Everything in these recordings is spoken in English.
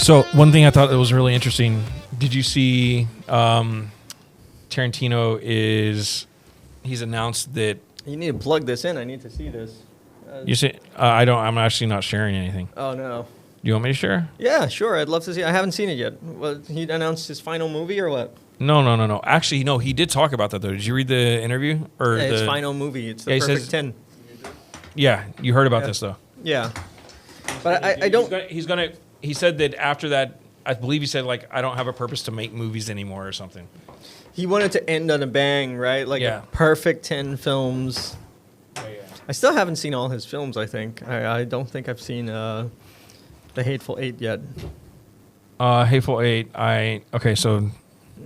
So one thing I thought that was really interesting. Did you see Tarantino he's announced that You need to plug this in. I need to see this. you see I don't. I'm actually not sharing anything. Oh no. You want me to share? Yeah, sure. I'd love to see. I haven't seen it yet. Well, he announced his final movie or what? No. Actually, no. He did talk about that though. Did you read the interview or Yeah, his the final movie. It's the Yeah, he perfect says- 10. Yeah, you heard about Yeah. this though. Yeah. But I don't. He's gonna. He said that after that, I believe he said like, I don't have a purpose to make movies anymore or something. He wanted to end on a bang, right? Like Yeah. a perfect 10 films. Yeah. I still haven't seen all his films, I think. I don't think I've seen The Hateful Eight yet. Hateful Eight. Okay, so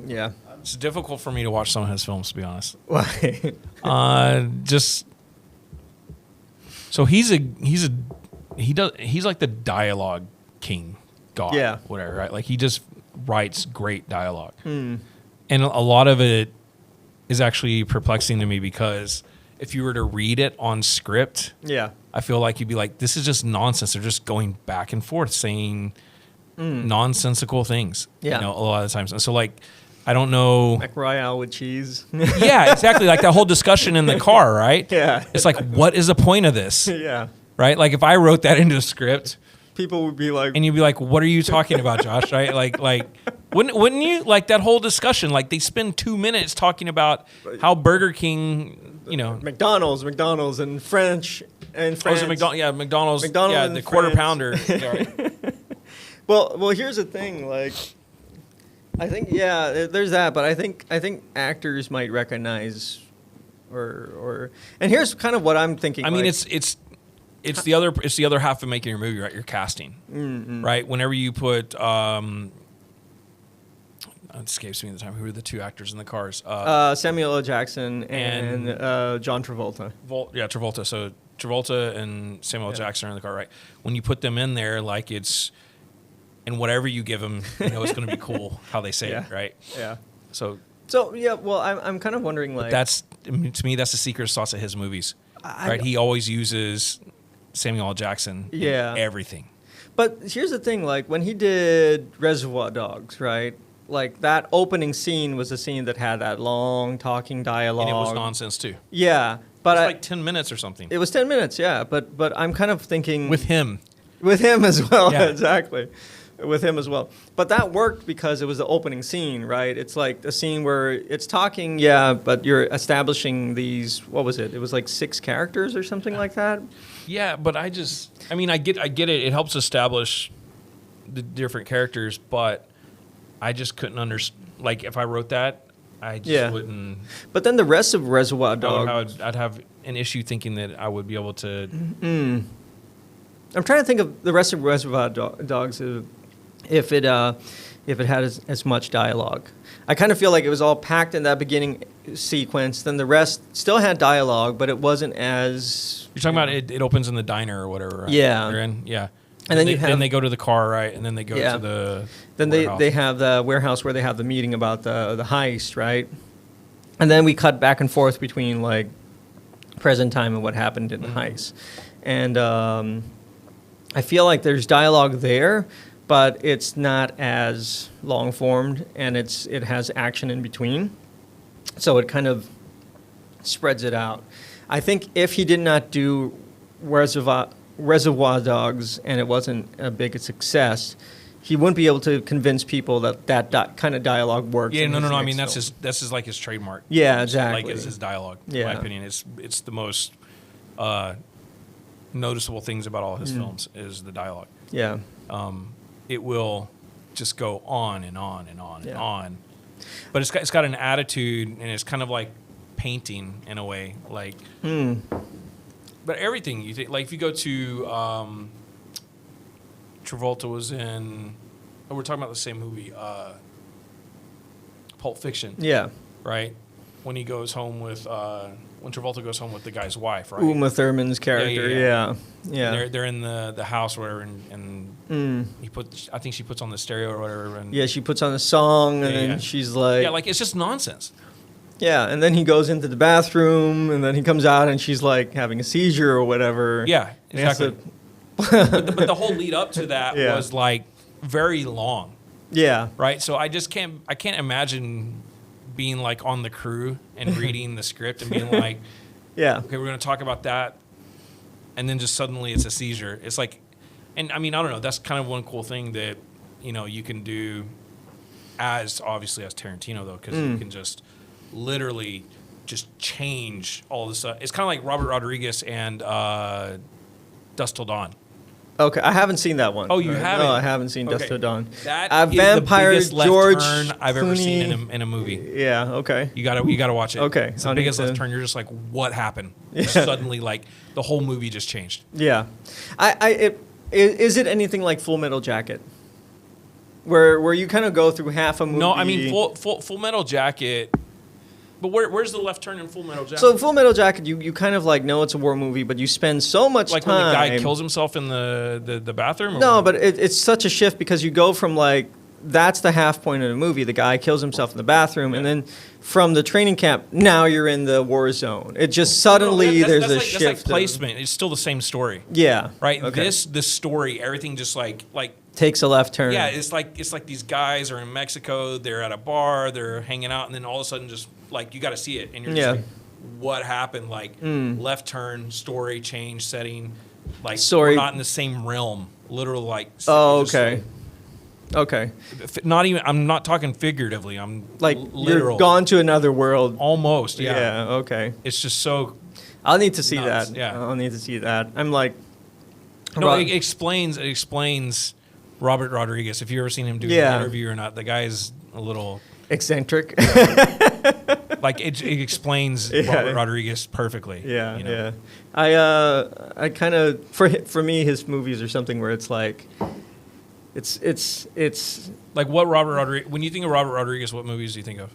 Yeah. it's difficult for me to watch some of his films, to be honest. Why? Just so he's like the dialogue king, god, Yeah. whatever, right? Like he just writes great dialogue, Hmm. and a lot of it is actually perplexing to me because if you were to read it on script, Yeah. I feel like you'd be like, this is just nonsense. They're just going back and forth saying nonsensical things, Yeah. you know, a lot of the times. And so like, I don't know. McRoyale with cheese. Yeah, exactly. Like that whole discussion in the car, right? Yeah. It's like, what is the point of this? Yeah. Right? Like if I wrote that into a script People would be like, and you'd be like, what are you talking about, Josh? Right? Like wouldn't you? Like that whole discussion, like they spend 2 minutes talking about how Burger King, you know, McDonald's and French and oh, France. so McDonald's, McDonald's yeah, and the quarter France. pounder. Sorry. Well, here's the thing. Like, I think there's that, but I think actors might recognize, or and here's kind of what I'm thinking. I mean, like, it's the other half of making your movie, right? You're casting, right? Whenever you put, it escapes me at the time. Who are the two actors in the cars? Samuel L. Jackson and John Travolta. Travolta. So Travolta and Samuel L. Jackson are in the car, right? When you put them in there, like it's, and whatever you give them, you know, it's going to be cool how they say it, right? Yeah. So Yeah. Well, I'm kind of wondering, like, that's, I mean, to me, that's the secret sauce of his movies, right? He always uses Samuel L. Jackson in everything. But here's the thing, like when he did Reservoir Dogs, right? Like that opening scene was a scene that had that long talking dialogue. And it was nonsense too. Yeah, It but was like 10 minutes or something. it was 10 minutes, yeah. But I'm kind of thinking With him. as well, Yeah. exactly. With him as well. But that worked because it was the opening scene, right? It's like a scene where it's talking, but you're establishing these, what was it? It was like 6 characters or something like that. Yeah, but I get it. It helps establish the different characters, but I just couldn't understand. Like, if I wrote that, I just wouldn't. But then the rest of Reservoir Dogs. I'd have an issue thinking that I would be able to. I'm trying to think of the rest of Reservoir Dogs if it had as much dialogue. I kind of feel like it was all packed in that beginning sequence. Then the rest still had dialogue, but it wasn't as. You're talking about it opens in the diner or whatever, right? Yeah. They're in, yeah. And then they go to the car, right? And then they go to the. Then warehouse. they have the warehouse where they have the meeting about the heist, right? And then we cut back and forth between like present time and what happened in the heist. And I feel like there's dialogue there, but it's not as long formed, and it has action in between, so it kind of spreads it out. I think if he did not do Reservoir Dogs and it wasn't a big success, he wouldn't be able to convince people that kind of dialogue works. Yeah, in no. his I mean, next that's film. his like his trademark. Yeah, exactly. Like his dialogue. In Yeah. my opinion, it's the most noticeable things about all his films is the dialogue. Yeah. It will just go on and on and on and Yeah. on, but it's got an attitude, and it's kind of like painting in a way, like. But everything you think, like if you go to Travolta was in, we're talking about the same movie, Pulp Fiction. Yeah. Right? When he goes home with, when Travolta goes home with the guy's wife, right? Uma Thurman's character. Yeah. And they're in the house or whatever, and I think she puts on the stereo or whatever. And Yeah, she puts on a song, and then she's like... Yeah, like it's just nonsense. Yeah, and then he goes into the bathroom, and then he comes out, and she's like having a seizure or whatever. Yeah, And he has exactly. to- but the whole lead up to that was like very long, Yeah. right? So I can't imagine being like on the crew and reading the script and being like, Yeah. okay, we're going to talk about that, and then just suddenly it's a seizure. It's like, and I mean, I don't know. That's kind of one cool thing that you can do as Tarantino though, because you can just literally just change all this stuff. It's kind of like Robert Rodriguez and Dusk Till Dawn. Okay, I haven't seen that one. Oh, you haven't? No, I haven't seen Dusk Okay. Till Dawn. That is Vampire the biggest left George turn I've ever seen Clooney. in a movie. Yeah. Okay. You gotta watch it. Okay, It's the I'll need biggest to- left turn. You're just like, what happened? Yeah. Suddenly, like the whole movie just changed. Yeah. Is it anything like Full Metal Jacket, where you kind of go through half a movie? No, I mean Full Metal Jacket. But where's the left turn in Full Metal Jacket? So Full Metal Jacket, you kind of like know it's a war movie, but you spend so much like time. when the guy kills himself in the bathroom? Or No, what? but it's such a shift because you go from like that's the half point of the movie. The guy kills himself in the bathroom, and then from the training camp, now you're in the war zone. It just suddenly No, there's a like, shift. That's like placement. It's still the same story, Yeah. right? Okay. This story, everything just like Takes a left turn. yeah, it's like these guys are in Mexico. They're at a bar. They're hanging out, and then all of a sudden, just like you got to see it, and you're just Yeah. like, what happened? Like left turn, story change, setting. Like Story- we're not in the same realm. Literal like. Oh, just, okay. Okay. Not even. I'm not talking figuratively. I'm Like literal. you're gone to another world. Almost. Yeah. Yeah. Okay. It's just so. I'll need to see Nuts, that. yeah. I'll need to see that. I'm like. No, Ro- it explains Robert Rodriguez. If you've ever seen him do Yeah. an interview or not, the guy is a little eccentric. like it explains Yeah. Robert Rodriguez perfectly. Yeah, you know? yeah. I kind of for me his movies are something where it's like, it's Like what Robert Rodriguez? When you think of Robert Rodriguez, what movies do you think of?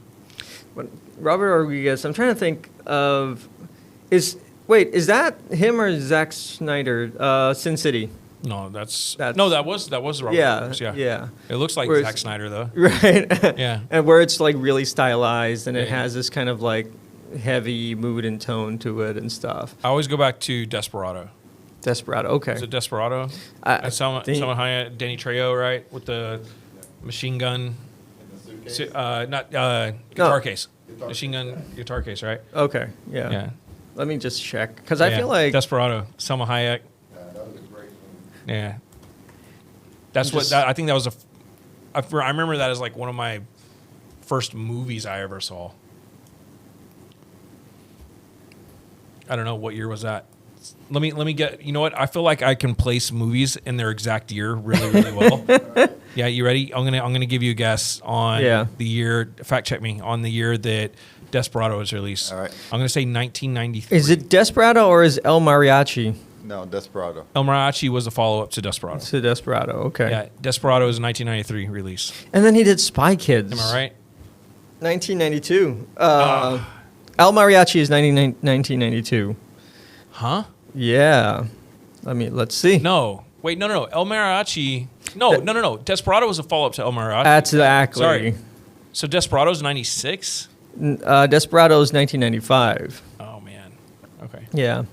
when Robert Rodriguez. I'm trying to think of is that him or Zack Snyder? Sin City. No, that was Robert Yeah, Rodriguez. Yeah, yeah. It looks like Whereas- Zack Snyder though. Right. Yeah. And where it's like really stylized and it Yeah. has this kind of like heavy mood and tone to it and stuff. I always go back to Desperado. Desperado. Okay. Is it Desperado? I Salma think- Hayek, Danny Trejo, right, with the machine gun. Not guitar case. Machine gun guitar case, right? Okay. Yeah. Yeah. Let me just check because I Yeah. feel like Desperado, Salma Hayek. That was a great movie. Yeah. That's what Just- I think that was I remember that as like one of my first movies I ever saw. I don't know what year was that. Let me get. You know what? I feel like I can place movies in their exact year really really well. Yeah, you ready? I'm gonna give you a guess on Yeah. the year. Fact check me on the year that Desperado was released. All right. I'm gonna say 1993. is it Desperado or is El Mariachi No, Desperado. El Mariachi was a follow up to Desperado. to Desperado? Okay. Yeah, Desperado is a 1993 release. And then he did Spy Kids. Am I right? 1992. El Mariachi is 1992. Huh? Yeah. Let's see. No. Wait, no. El Mariachi. No. Desperado was a follow up to El Mariachi. Exactly. Sorry. So Desperado's 96? Desperado's 1995. Oh, man. Okay. Yeah.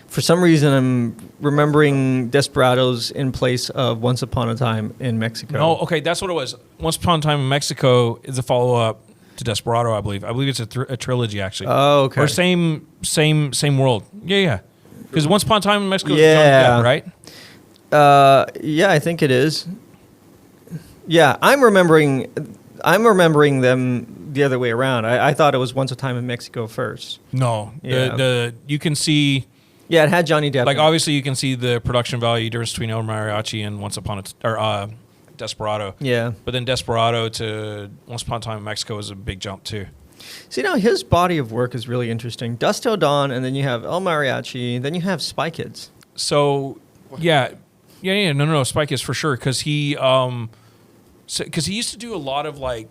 For some reason, I'm remembering Desperados in place of Once Upon a Time in Mexico. No, okay, that's what it was. Once Upon a Time in Mexico is a follow up to Desperado, I believe. I believe it's a trilogy, actually. Oh, okay. Or same world. Yeah. Because Once Upon a Time in Mexico is Yeah. Johnny Depp, right? Yeah, I think it is. Yeah, I'm remembering them the other way around. I thought it was Once a Time in Mexico first. No. Yeah. You can see. Yeah, it had Johnny Depp. Like in it. obviously, you can see the production value difference between El Mariachi and Desperado. Yeah. But then Desperado to Once Upon a Time in Mexico is a big jump too. See, now his body of work is really interesting. Dusk Till Dawn, and then you have El Mariachi, then you have Spy Kids. So yeah, no, Spike is for sure because he used to do a lot of like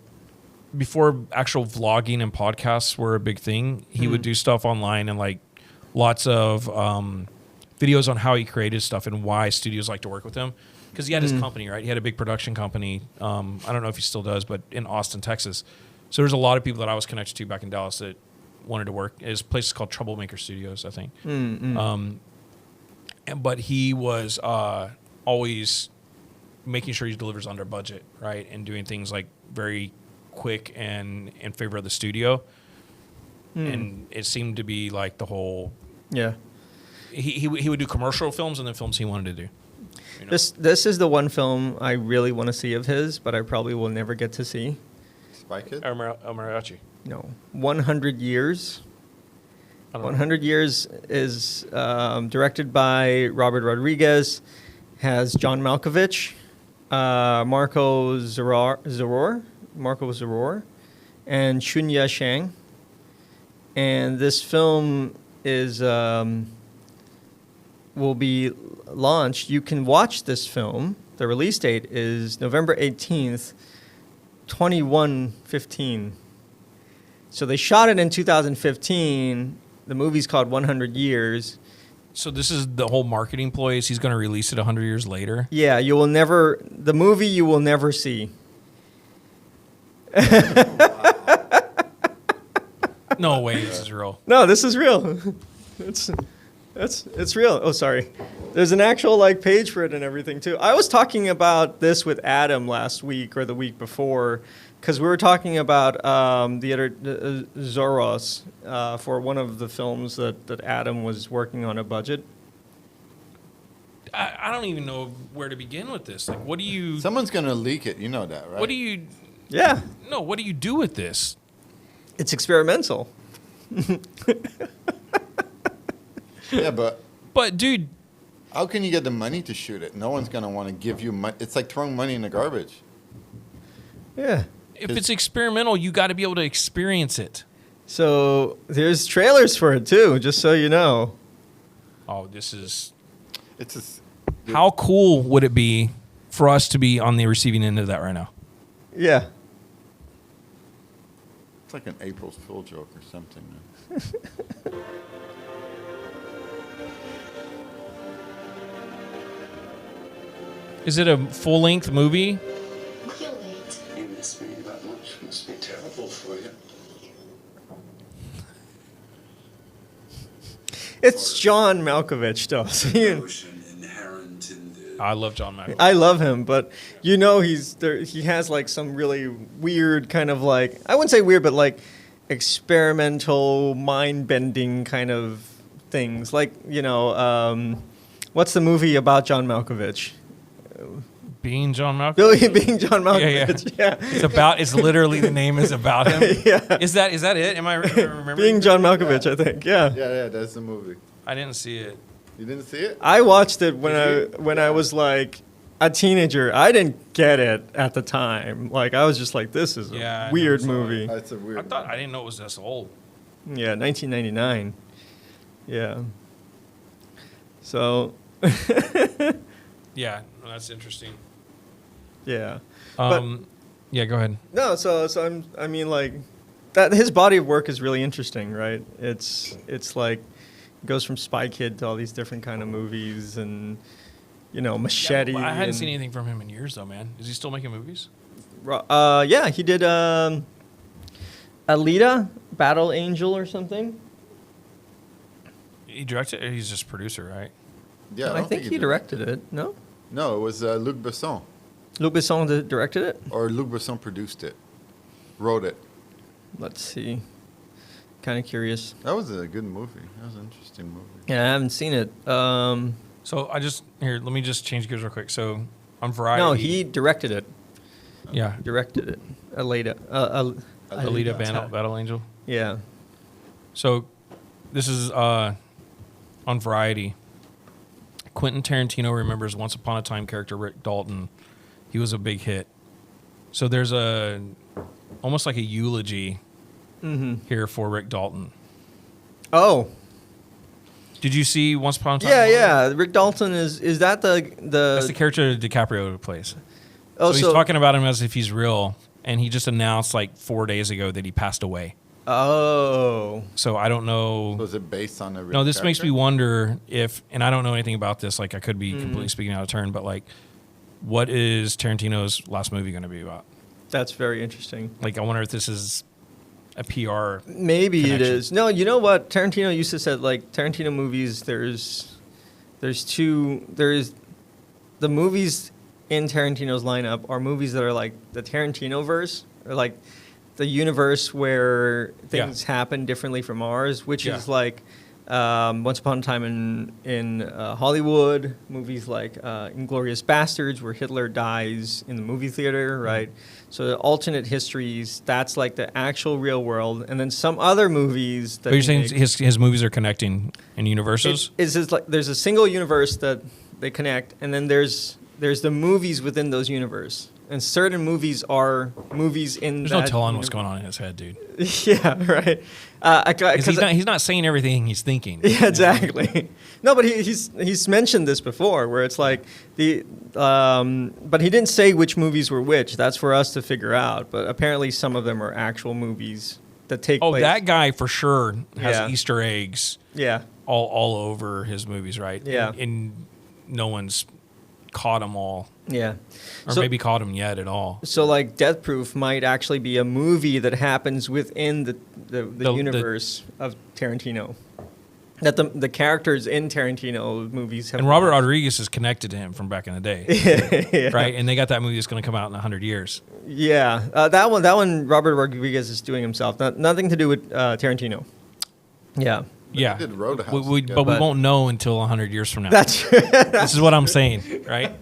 before actual vlogging and podcasts were a big thing. He would do stuff online and like lots of videos on how he created stuff and why studios like to work with him. Because he had his company, right? He had a big production company. I don't know if he still does, but in Austin, Texas. So there's a lot of people that I was connected to back in Dallas that wanted to work. His place is called Troublemaker Studios, I think. But he was always making sure he delivers under budget, right, and doing things like very quick and in favor of the studio. And it seemed to be like the whole. Yeah. He would do commercial films and then films he wanted to do. You know? This is the one film I really want to see of his, but I probably will never get to see. Spy Kid? El Mariachi. No, 100 Years. I don't know. 100 Years is directed by Robert Rodriguez, has John Malkovich, Marco Zaror, and Chunya Shang. And this film is will be launched. You can watch this film. The release date is November 18th, 2115. So they shot it in 2015. The movie's called 100 Years. So this is the whole marketing ploy. Is he's going to release it 100 years later? Yeah, the movie you will never see. No way, this is real. No, this is real. It's real. Oh, sorry. There's an actual like page for it and everything too. I was talking about this with Adam last week or the week before, because we were talking about the other Zoros for one of the films that Adam was working on a budget. I don't even know where to begin with this. Like, what do you? Someone's going to leak it. You know that, right? What do you? Yeah, No, what do you do with this? it's experimental. Yeah, but But dude, how can you get the money to shoot it? No one's going to want to give you money. It's like throwing money in the garbage. Yeah. if it's experimental, you got to be able to experience it. So there's trailers for it too, just so you know. Oh, this is. It's a, How cool would it be for us to be on the receiving end of that right now? Yeah. it's like an April Fool joke or something. Man. Is it a full-length movie? You're late. You miss me that much. Must be terrible for you. It's John Malkovich, though. So Emotion inherent in the I love John Malkovich. I love him, but you know he's there. He has like some really weird kind of like, I wouldn't say weird, but like experimental, mind-bending kind of things. Like, you know, what's the movie about John Malkovich? Being John Malkovich. Billy being John Malkovich. Yeah. It's literally the name is about him. Yeah. Is that it? Am I remembering? Being John Malkovich, I think. Yeah. Yeah, that's the movie. I didn't see it. You didn't see it? I watched it when Did I was like a teenager. I didn't get it at the time. Like I was just like, this is Yeah, I a weird never saw movie. That's a weird. I didn't know it was this old. Yeah, 1999. Yeah. So, Yeah, well, that's interesting. yeah. Yeah, go ahead. No, so I mean like that his body of work is really interesting, right? It's like it goes from Spy Kid to all these different kind of movies and you know, Machete. I hadn't and- seen anything from him in years, though, man. Is he still making movies? Yeah, he did Alita, Battle Angel or something. He directed it? He's just producer, right? Yeah, I think he directed it. No? No, it was Luc Besson. Luc Besson directed it? Or Luc Besson produced it. Wrote it. Let's see. Kind of curious. That was a good movie. That was an interesting movie. Yeah, I haven't seen it. So let me just change gears real quick. So on Variety. No, he directed it. Yeah. Directed it. Alita. Alita Battle Angel. Yeah. So this is on Variety. Quentin Tarantino remembers Once Upon a Time character Rick Dalton. He was a big hit. So there's almost like a eulogy here for Rick Dalton. Oh. Did you see Once Upon a Time? Yeah. Rick Dalton is that the That's the character DiCaprio plays. Oh, So he's talking about him as if he's real, and he just announced like 4 days ago that he passed away. Oh. So I don't know. Was it based on a real No, this makes me character? wonder if, and I don't know anything about this. Like I could be completely speaking out of turn, but like, what is Tarantino's last movie going to be about? That's very interesting. Like, I wonder if this is a PR. Maybe it connection. is. No, you know what? Tarantino used to say, like, Tarantino movies, there's the movies in Tarantino's lineup are movies that are like the Tarantino verse, or like the universe where things happen differently from ours, which is like Once Upon a Time in Hollywood, movies like Inglourious Bastards, where Hitler dies in the movie theater, right? So the alternate histories, that's like the actual real world, and then some other movies that. But you're saying his movies are connecting in universes? It's just like there's a single universe that they connect, and then there's the movies within those universe. And certain movies are movies in There's that no telling what's going on in his head, dude. Yeah, right. 'Cause he's not saying everything he's thinking. Yeah, exactly. No, but he's mentioned this before, where it's like but he didn't say which movies were which. That's for us to figure out. But apparently, some of them are actual movies that take place. Oh, that guy for sure has Yeah. Easter eggs. Yeah. all over his movies, right? Yeah. And no one's caught them all, Yeah. or So- maybe caught them yet at all. So, like, Death Proof might actually be a movie that happens within the universe of Tarantino. That the characters in Tarantino movies have. And Robert Rodriguez is connected to him from back in the day, Yeah. right? And they got that movie that's going to come out in 100 years. Yeah, that one, Robert Rodriguez is doing himself. Nothing to do with Tarantino. Yeah, Yeah, did Roadhouse but we together. won't know until 100 years from now. that's. This is what I'm saying, right?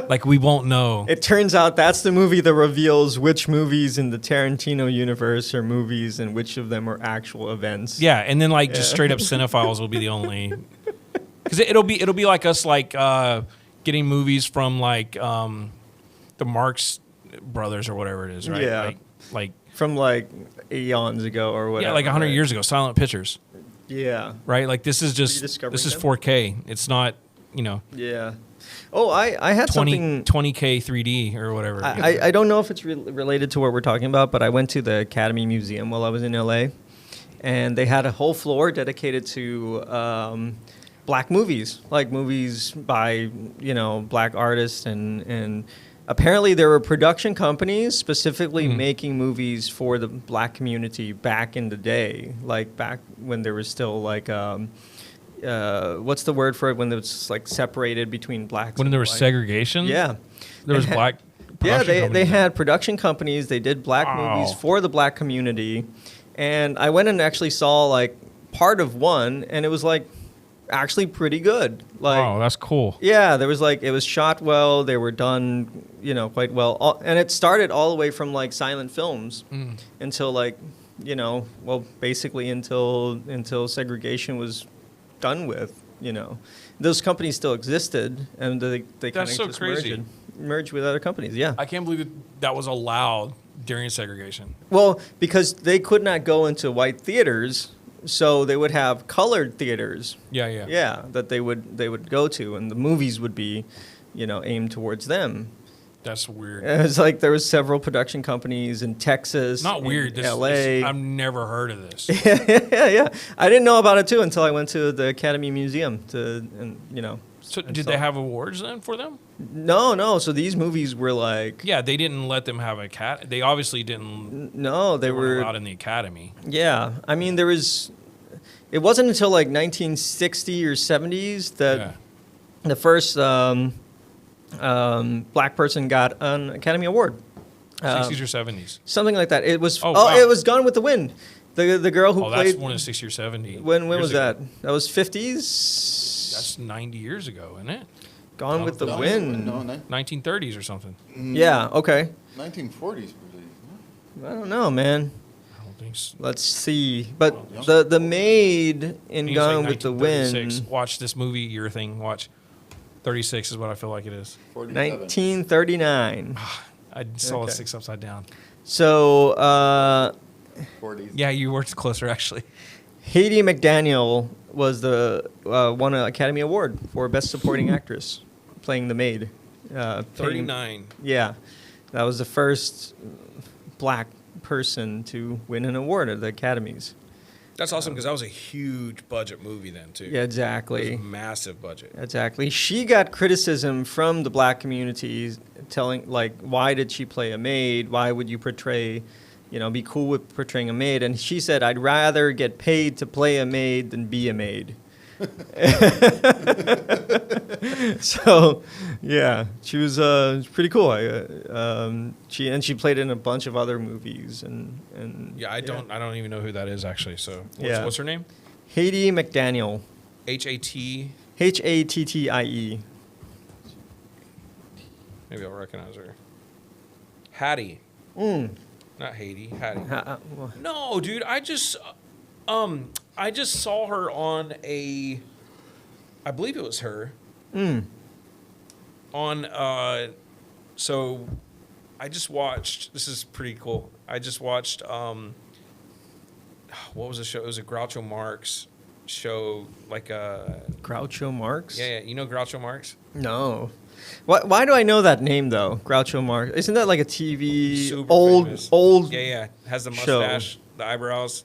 Like we won't know. It turns out that's the movie that reveals which movies in the Tarantino universe are movies and which of them are actual events. Yeah, and then like just straight up cinephiles will be the only, because it'll be like us like getting movies from like the Marx Brothers or whatever it is, right? Yeah. like From like eons ago or whatever. yeah, like 100 right? years ago, silent pictures, Yeah. right? Like this is just Rediscovering this is them? 4K. It's not, you know, Yeah. Oh, I had 20 something. 20K 3D or whatever. I don't know if it's related to what we're talking about, but I went to the Academy Museum while I was in LA, and they had a whole floor dedicated to black movies, like movies by black artists, and apparently there were production companies specifically making movies for the black community back in the day, like back when there was still like. What's the word for it when it was like separated between blacks? when and there was white? segregation, Yeah. there was black. Yeah, production they companies. had production companies. They did black Wow. movies for the black community, and I went and actually saw like part of one, and it was like actually pretty good. Like, Wow, that's cool. yeah, there was like it was shot well. They were done, quite well, and it started all the way from like silent films until like, basically until segregation was done with. Those companies still existed, and they kind of That's so just crazy. merged with other companies. Yeah. I can't believe that was allowed during segregation. Well, because they could not go into white theaters, so they would have colored theaters. Yeah. Yeah, that they would go to, and the movies would be, aimed towards them. That's weird. And it's like there was several production companies in Texas, Not in weird. L.A. I've never heard of this. yeah. I didn't know about it too until I went to the Academy Museum So and did saw- they have awards then for them? No. So these movies were like Yeah, they didn't let them have a cat. They obviously didn't. no, they Weren't were allowed in the academy. yeah. I mean, there was. It wasn't until like 1960 or 70s that Yeah. the first black person got an Academy Award. 60s or 70s. Something like that. It was. Oh, Oh, wow. it was Gone with the Wind. The girl who Oh, that's played. one of 60 or 70. When years was ago. that? That was 50s. That's 90 years ago, isn't it? Gone with the No, Wind. No, 1930s or something. Yeah. Okay. 1940s. I don't know, man. I don't think so. Let's see. But Yeah. the maid in I think it's Gone like with the 1936. Wind. Watch this movie, your thing. Watch. 36 is what I feel like it is. 47. 1939. I saw Okay. it 6 upside down. So 40s. Yeah, you worked closer actually. Haiti McDaniel was won an Academy Award for Best Supporting Actress, playing the maid. Playing- 39. Yeah, that was the first black person to win an award at the Academies. That's awesome because that was a huge budget movie then too. Yeah, exactly. It was a massive budget. Exactly. She got criticism from the black community telling, like, why did she play a maid? Why would you portray, be cool with portraying a maid? And she said, I'd rather get paid to play a maid than be a maid. So Yeah, she was pretty cool. She played in a bunch of other movies and Yeah, I don't even know who that is actually. So what's her name? Haiti McDaniel. H-A-T. Hattie. Maybe I'll recognize her. Hattie. Not Haiti. Hattie. No, dude. I just saw her on I believe it was her. On so I just watched. This is pretty cool. I just watched what was the show? It was a Groucho Marx show, like a Groucho Marx. Yeah. You know Groucho Marx? No. Why do I know that name though? Groucho Marx. Isn't that like a TV Super famous. old? Yeah. Has the show. mustache, the eyebrows,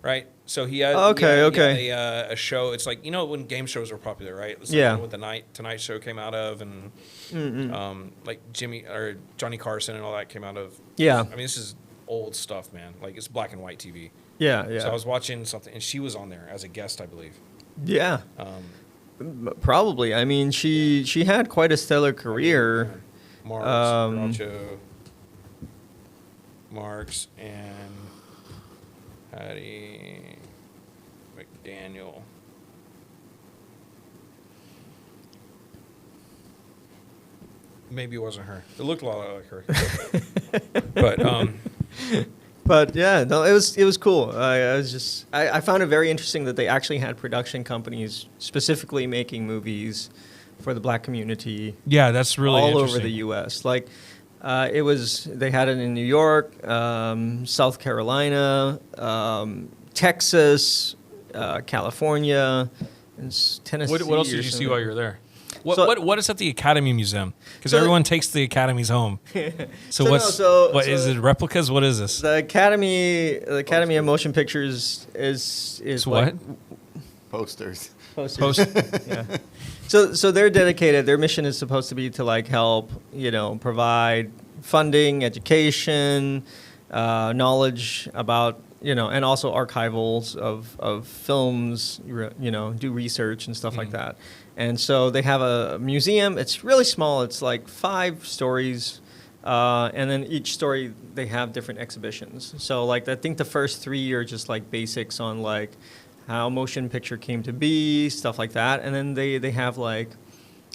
right? So he had Okay. a show. It's like, you know, when game shows were popular, right? It's like, Yeah. what the Tonight Show came out of, and like Johnny Carson and all that came out of. Yeah. I mean, this is old stuff, man. Like, it's black and white TV. Yeah. So I was watching something, and she was on there as a guest, I believe. Yeah. Probably. I mean, she had quite a stellar career. Groucho, Marx, and Hattie McDaniel. Maybe it wasn't her. It looked a lot like her. But yeah, no, it was cool. I found it very interesting that they actually had production companies specifically making movies for the black community. Yeah, that's really all interesting. over the U.S. Like they had it in New York, South Carolina, Texas, California, and Tennessee. What else did you see while you were there? So- What is at the Academy Museum? Because everyone takes the Academies home. So what is it? Replicas? What is this? The Academy of Motion Pictures is It's like what? Posters. posters. Yeah. So they're dedicated. Their mission is supposed to be to like help, provide funding, education, knowledge about, and also archivals of films, do research and stuff like that. And so they have a museum. It's really small. It's like 5 stories. And then each story, they have different exhibitions. So like, I think the first 3 are just like basics on like how motion picture came to be, stuff like that. And then they have like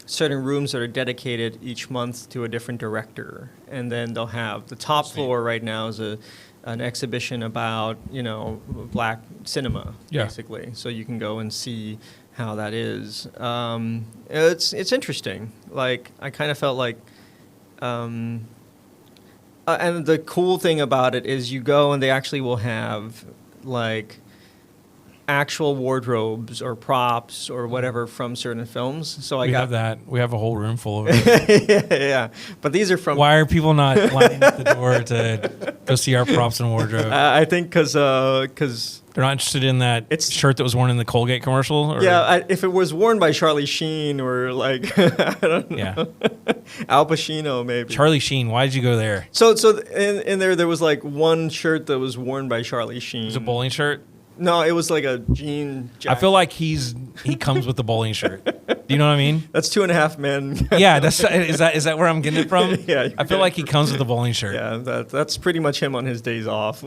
certain rooms that are dedicated each month to a different director. And then they'll have the top floor right now is an exhibition about, black cinema, basically. So you can go and see how that is. It's interesting. Like, I kind of felt like, and the cool thing about it is you go and they actually will have like actual wardrobes or props or whatever from certain films. So We have that. We have a whole room full of it. yeah. But these are from. Why are people not lining up the door to go see our props and wardrobe? I think because They're not interested in that shirt that was worn in the Colgate commercial? Or? Yeah, if it was worn by Charlie Sheen or like, I don't know. Yeah. Al Pacino, maybe. Charlie Sheen, why did you go there? So in there was like one shirt that was worn by Charlie Sheen. It was a bowling shirt? No, it was like a jean jacket. I feel like he comes with the bowling shirt. Do you know what I mean? That's 2.5 Men. Yeah, is that where I'm getting it from? Yeah, I feel like he comes with the bowling shirt. Yeah, that's pretty much him on his days off.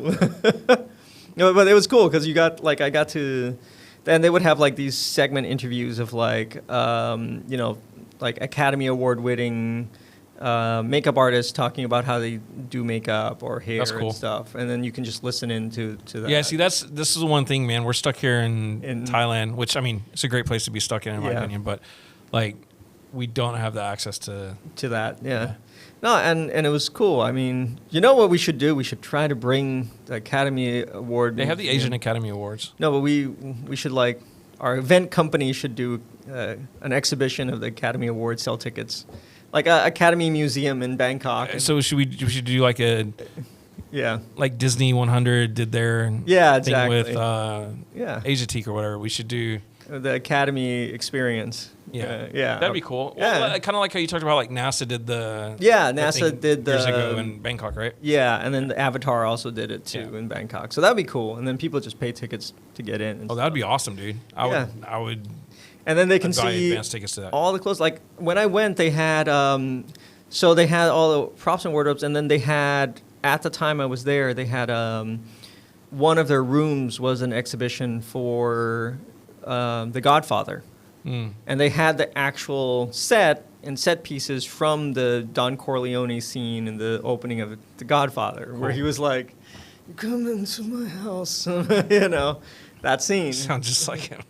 No, but it was cool because then they would have like these segment interviews of like, like Academy Award winning makeup artists talking about how they do makeup or hair and stuff, and then you can just listen into that. Yeah, see, this is the one thing, man. We're stuck here in Thailand, which I mean, it's a great place to be stuck in my opinion, but like, we don't have the access to that. Yeah. No, and it was cool. I mean, you know what we should do? We should try to bring the Academy Award. They have the Asian Academy Awards. No, but we should like our event company should do an exhibition of the Academy Awards, sell tickets. Like a Academy Museum in Bangkok. So should we do like like Disney 100 did their thing with Asiatique or whatever. We should do the Academy experience. Yeah, that'd be cool. Yeah. Well, kind of like how you talked about, like NASA did the NASA did years ago in Bangkok, right? Yeah, and then the Avatar also did it too in Bangkok. So that'd be cool. And then people just pay tickets to get in. That'd be awesome, dude. I would. And then they can Buy see advance tickets to that. all the clothes. Like when I went, they had so they had all the props and wardrobes, and then they had at the time I was there, they had one of their rooms was an exhibition for The Godfather, and they had the actual set and set pieces from the Don Corleone scene in the opening of The Godfather, where he was like, "Come into my house," you know, that scene. Sounds just like him.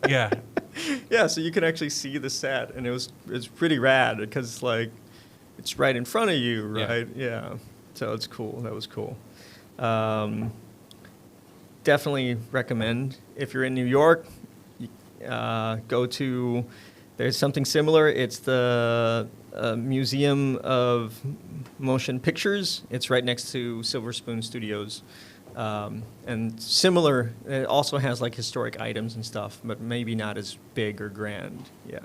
Yeah. Yeah, so you can actually see the set, and it's pretty rad because like it's right in front of you, right? Yeah. So it's cool. That was cool. Definitely recommend if you're in New York, go to. There's something similar. It's the Museum of Motion Pictures. It's right next to Silver Spoon Studios. And similar, it also has like historic items and stuff, but maybe not as big or grand. Yeah.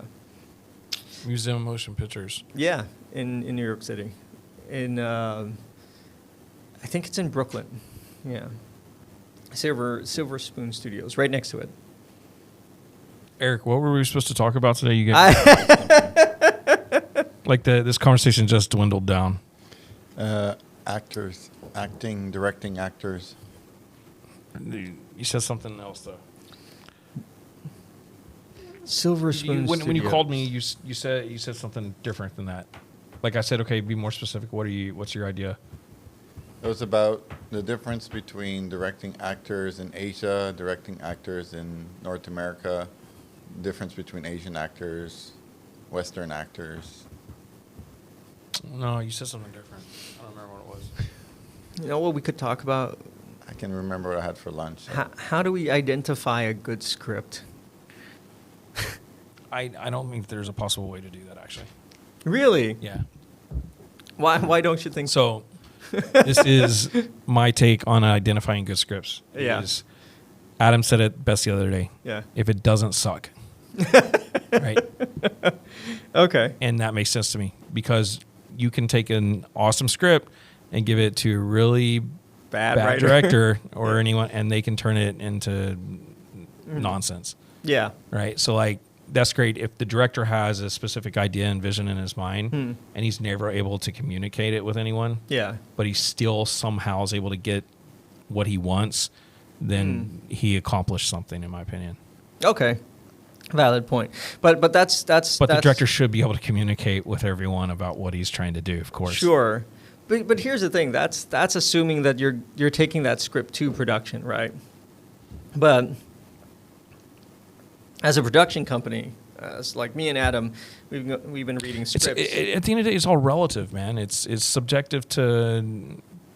Museum of Motion Pictures. Yeah, in New York City. I think it's in Brooklyn. Yeah. Silver Spoon Studios, right next to it. Eric, what were we supposed to talk about today? You like this conversation just dwindled down. Actors, acting, directing actors. You said something else though. Silver Spoon When you Studios. called me, you said something different than that. Like I said, okay, be more specific. What's your idea? It was about the difference between directing actors in Asia, directing actors in North America, difference between Asian actors, Western actors. No, you said something different. I don't remember what it was. You know what we could talk about? I can remember what I had for lunch. How do we identify a good script? I don't think there's a possible way to do that, actually. Really? Yeah. Why don't you think So, this is my take on identifying good scripts. Yeah. Adam said it best the other day. Yeah. If it doesn't suck. Right? Okay. And that makes sense to me because you can take an awesome script and give it to a really Bad bad writer. director or anyone, and they can turn it into nonsense. Yeah. Right? So, like, that's great if the director has a specific idea and vision in his mind and he's never able to communicate it with anyone, Yeah. but he still somehow is able to get what he wants, then he accomplished something, in my opinion. Okay. Valid point. But that's But the director should be able to communicate with everyone about what he's trying to do, of course. Sure. But here's the thing. That's assuming that you're taking that script to production, right? But as a production company, as like me and Adam, we've been reading scripts. At the end of the day, it's all relative, man. It's subjective to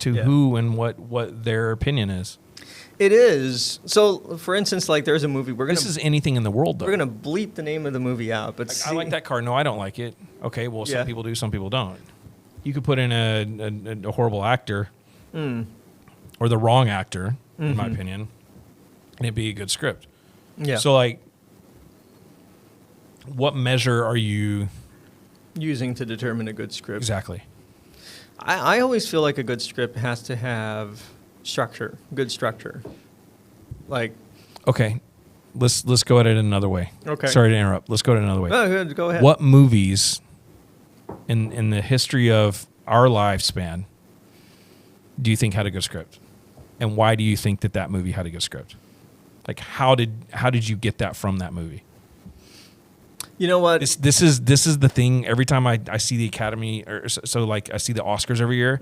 Yeah. who and what their opinion is. It is. So, for instance, like there's a movie This is anything in the world, though. we're gonna bleep the name of the movie out, but I like that car. No, I don't like it. Okay, well, some Yeah. people do, some people don't. You could put in a horrible actor or the wrong actor, in my opinion, and it'd be a good script. Yeah. So, like, what measure are you using to determine a good script. exactly? I always feel like a good script has to have structure, good structure. Like, Okay, let's go at it another way. Okay. Sorry to interrupt. Let's go at it another way. oh, good, go ahead. What movies in the history of our lifespan do you think had a good script? And why do you think that movie had a good script? Like, how did you get that from that movie? You know what? This is the thing. Every time I see the Academy, or so like I see the Oscars every year,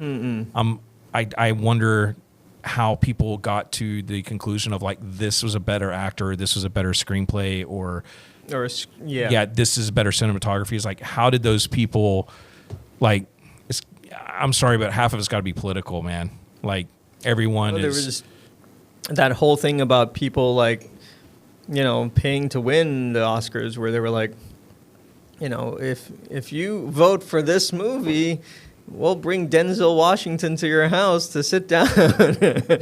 I wonder how people got to the conclusion of like this was a better actor, this was a better screenplay, or yeah. this is better cinematography. It's like, how did those people, like, I'm sorry, but half of it's got to be political, man. Like, everyone Well, there is. was that whole thing about people like, paying to win the Oscars, where they were like, if you vote for this movie, we'll bring Denzel Washington to your house to sit down.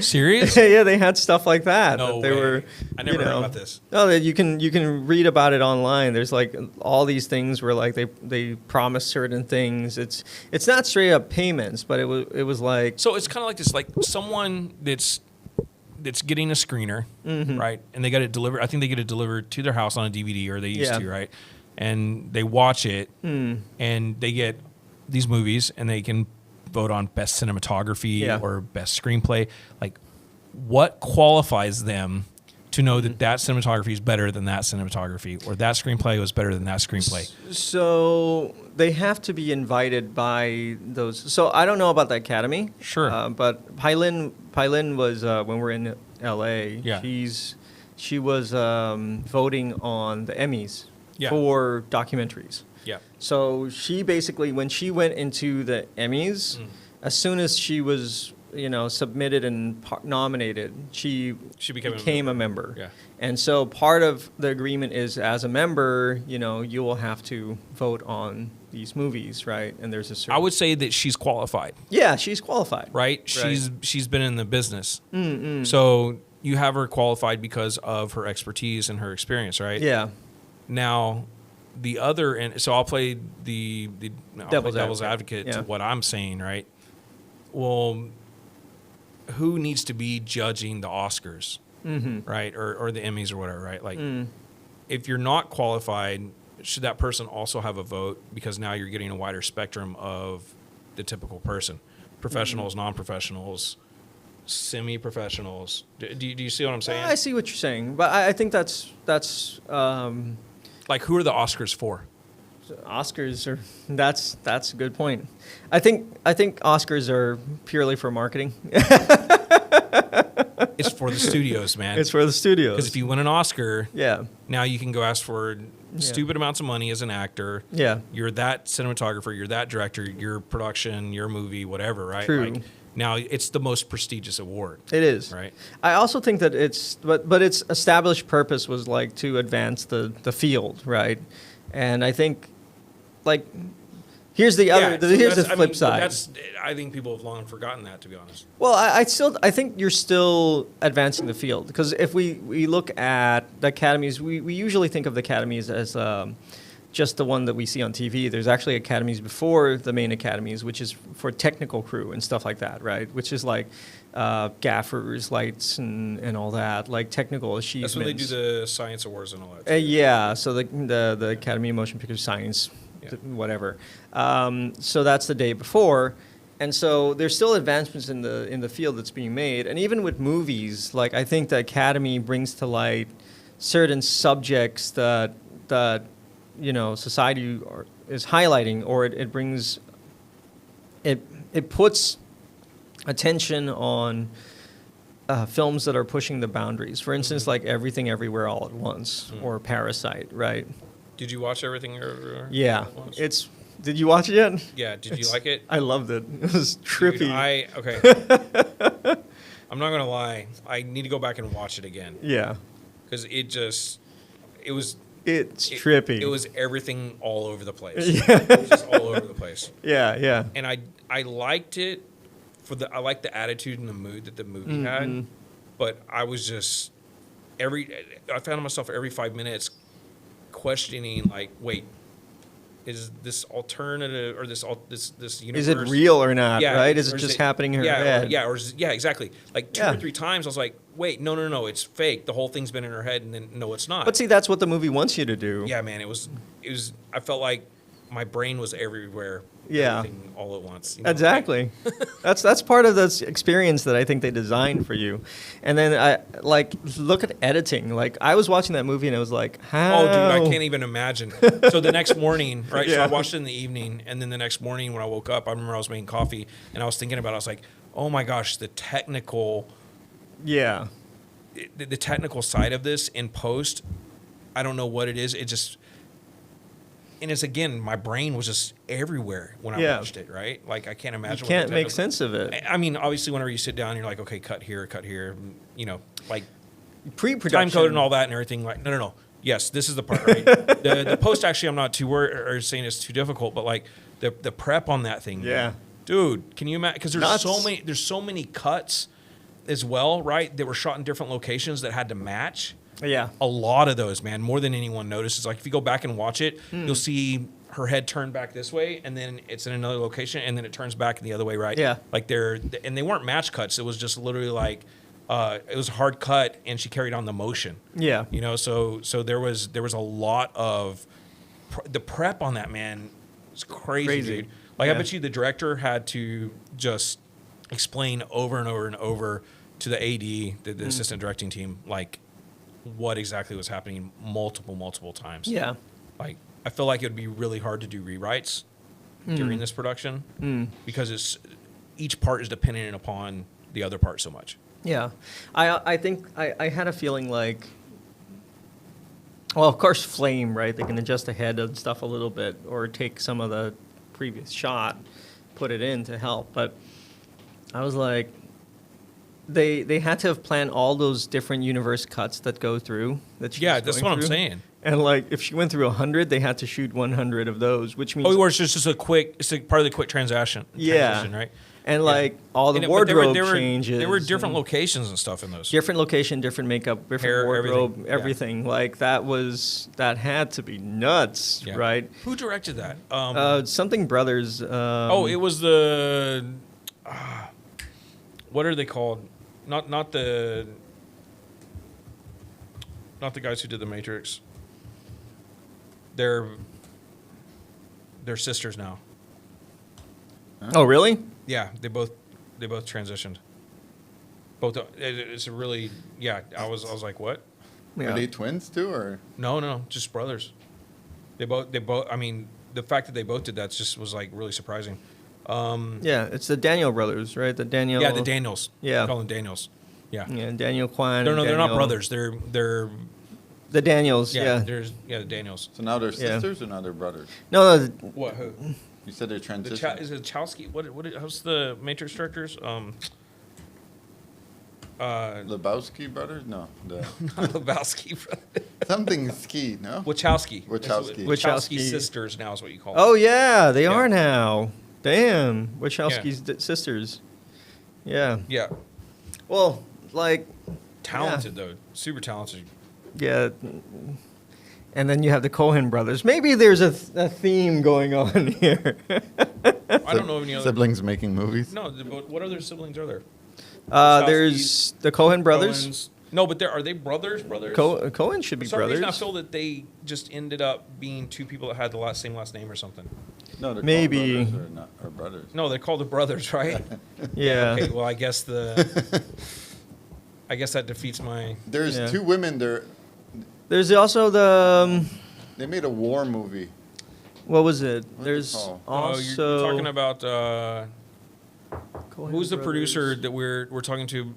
Serious? Yeah, they had stuff like that. No that they way. were. I never heard about this. No, that you can read about it online. There's like all these things where like they promise certain things. It's not straight up payments, but it was like. So it's kind of like this, like someone that's it's getting a screener, right? And they get it delivered. I think they get it delivered to their house on a DVD, or they used to, right? And they watch it, and they get these movies, and they can vote on best cinematography or best screenplay. Like, what qualifies them to know that that cinematography is better than that cinematography, or that screenplay was better than that screenplay? So they have to be invited by those. So I don't know about the Academy. Sure. But Pylin was when we were in L.A. Yeah. She was voting on the Emmys for documentaries. Yeah. So she basically, when she went into the Emmys, as soon as she was submitted and nominated, she became a member. Yeah. And so part of the agreement is, as a member, you will have to vote on these movies, right? And there's a certain... I would say that she's qualified. Yeah, she's qualified. Right? She's been in the business. So you have her qualified because of her expertise and her experience, right? Yeah. Now, the other, and so I'll play the devil's advocate to what I'm saying, right? Well, who needs to be judging the Oscars, right, or the Emmys or whatever, right? Like, if you're not qualified, should that person also have a vote? Because now you're getting a wider spectrum of the typical person: professionals, non-professionals, semi-professionals. Do you see what I'm saying? I see what you're saying, but I think that's like, who are the Oscars for? Oscars are that's a good point. I think Oscars are purely for marketing. It's for the studios, man. It's for the studios. Because if you win an Oscar, yeah, now you can go ask for stupid amounts of money as an actor. Yeah, you're that cinematographer, you're that director, your production, your movie, whatever, right? True. Like, now it's the most prestigious award. It is, right? I also think that but its established purpose was like to advance the field, right? And I think, like, here's the flip side. I think people have long forgotten that, to be honest. Well, I think you're still advancing the field, because if we look at the academies, we usually think of the academies as just the one that we see on TV. There's actually academies before the main academies, which is for technical crew and stuff like that, right? Which is like gaffers, lights, and all that, like technical achievements. That's when they do the science awards and all that. Yeah, so the Academy of Motion Picture Science, whatever. So that's the day before. And so there's still advancements in the field that's being made. And even with movies, like, I think the Academy brings to light certain subjects that society is highlighting, or it brings it puts attention on films that are pushing the boundaries. For instance, like Everything Everywhere All at Once, or Parasite, right? Did you watch Everything Everywhere? Yeah, Did you watch it yet? Yeah. Did you like it? I loved it. It was trippy. Dude, okay. I'm not gonna lie. I need to go back and watch it again. Yeah. Because it's trippy. It was everything all over the place. Yeah. It was just all over the place. Yeah, yeah. And I liked it I liked the attitude and the mood that the movie had, but I was just I found myself every 5 minutes questioning, like, wait, is this alternative, or this universe? Is it real or not? Yeah, right? Is it just happening in her head? Exactly. Like two or three times, I was like, wait, no, it's fake. The whole thing's been in her head, and then no, it's not. But see, that's what the movie wants you to do. Yeah, man, it was. I felt like my brain was everywhere. Yeah. Everything all at once. Exactly. That's part of this experience that I think they designed for you. And then I look at editing. Like, I was watching that movie and it was like, how? Oh, dude, I can't even imagine. So the next morning, right? So I watched it in the evening, and then the next morning when I woke up, I remember I was making coffee and I was thinking about it. I was like, oh my gosh, the technical. Yeah. The technical side of this in post, I don't know what it is. It just. And it's, again, my brain was just everywhere when I watched it, right? Like, I can't imagine. You can't make sense of it. I mean, obviously, whenever you sit down, you're like, okay, cut here, like pre-production, time code and all that and everything. Like, no. Yes, this is the part, right? the post, actually, I'm not too worried or saying it's too difficult, but like the prep on that thing. Yeah, dude, can you imagine? Because there's so many cuts as well, right? That were shot in different locations that had to match. Yeah. A lot of those, man, more than anyone notices. Like, if you go back and watch it, you'll see her head turned back this way, and then it's in another location, and then it turns back the other way, right? Yeah. Like, they weren't match cuts. It was just literally like it was a hard cut, and she carried on the motion. Yeah. You know, so there was a lot of the prep on that, man. It's crazy, dude. Like, I bet you the director had to just explain over and over and over to the AD, the assistant directing team, like what exactly was happening multiple times. Yeah. Like, I feel like it would be really hard to do rewrites during this production because each part is dependent upon the other part so much. Yeah. I think I had a feeling like, well, of course, flame, right? They can adjust the head and stuff a little bit or take some of the previous shot, put it in to help. But I was like, they had to have planned all those different universe cuts that go through. Yeah, that's what I'm saying. And like, if she went through 100, they had to shoot 100 of those, which means or it's just a quick, it's like part of the quick transition, right? And like all the And wardrobe but changes. There were different and locations and stuff in those. different location, different makeup, different Hair, wardrobe, everything. everything. Yeah. Like that had to be nuts, Yeah. right? Who directed that? Something Brothers. It was the what are they called? Not the guys who did the Matrix. They're sisters now. Oh, really? Yeah, they both transitioned. Both. It's a really, yeah. I was like, what? Yeah. Are they twins too, or? No, just brothers. They both. I mean, the fact that they both did that just was like really surprising. Yeah, it's the Daniel brothers, right? The Daniel. Yeah, the Daniels. Yeah. We call them Daniels. Yeah. Yeah, Daniel Kwan. No, they're not Daniel- brothers. They're The Daniels. Yeah. There's the Daniels. So now they're Yeah. sisters or now they're brothers? No, What? Who? You said they're The transitioning. is it Chowsky? How's the Matrix directors? Lebowski brothers? No, the Not Lebowski, something ski. No. Wachowski. Wachowski. Wachowski Wachowski. sisters now is what you call them. Oh yeah, they Yeah. are now. Damn, Wachowski's sisters. Yeah. Yeah. Well, like, Talented though, super talented. yeah. And then you have the Cohen brothers. Maybe there's a theme going on here. I don't know of any other Siblings making movies. No, but what other siblings are there? There's the Cohen brothers. Coens. No, but are they brothers? Cohen should be For some reason, I brothers. feel that they just ended up being two people that had the same last name or something. No, they're Maybe. called brothers or not or brothers. No, they're called the brothers, right? Yeah. Okay, well, I guess I guess that defeats my. There's Yeah. two women there. There's also the They made a war movie. what was it? What's it There's called? also you're talking about Coen who's the brothers. producer that we're talking to?